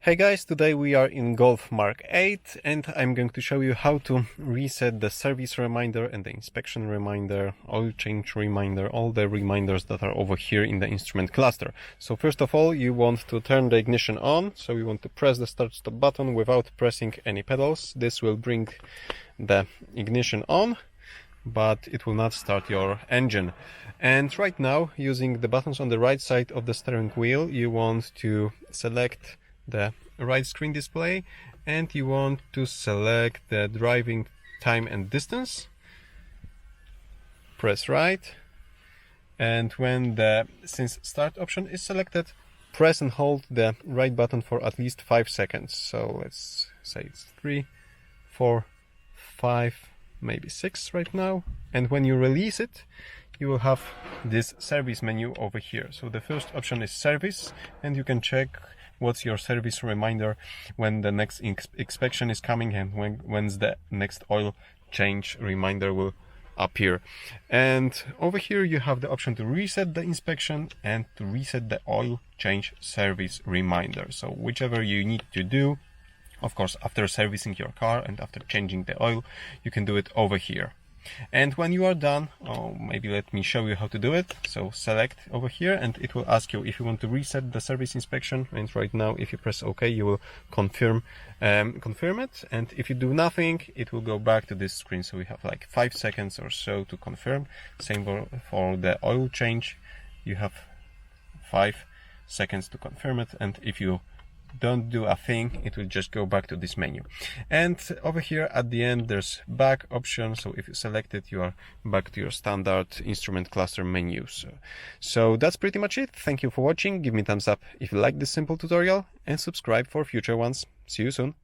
Hey guys, today we are in Golf MK8 and I'm going to show you how to reset the service reminder and the inspection reminder, oil change reminder, all the reminders that are over here in the instrument cluster. So first of all, you want to turn the ignition on, so you want to press the start stop button without pressing any pedals. This will bring the ignition on, but it will not start your engine. And right now, using the buttons on the right side of the steering wheel, you want to select the right screen display and you want to select the driving time and distance. Press right, and when the since start option is selected, press and hold the right button for at least 5 seconds. So let's say it's 3, 4, 5, maybe 6 right now. And when you release it, you will have this service menu over here. So the first option is service, and you can check what's your service reminder, when the next inspection is coming, and when's the next oil change reminder will appear. And over here you have the option to reset the inspection and to reset the oil change service reminder. So whichever you need to do, of course after servicing your car and after changing the oil, you can do it over here. And when you are done, maybe let me show you how to do it. So select over here and it will ask you if you want to reset the service inspection, and right now if you press OK, you will confirm it, and if you do nothing, it will go back to this screen. So we have like 5 seconds or so to confirm. Same for the oil change, you have 5 seconds to confirm it, and if you don't do a thing, it will just go back to this menu. And over here at the end there's back option, so if you select it, you are back to your standard instrument cluster menus. So that's pretty much it. Thank you for watching. Give me a thumbs up if you like this simple tutorial and subscribe for future ones. See you soon.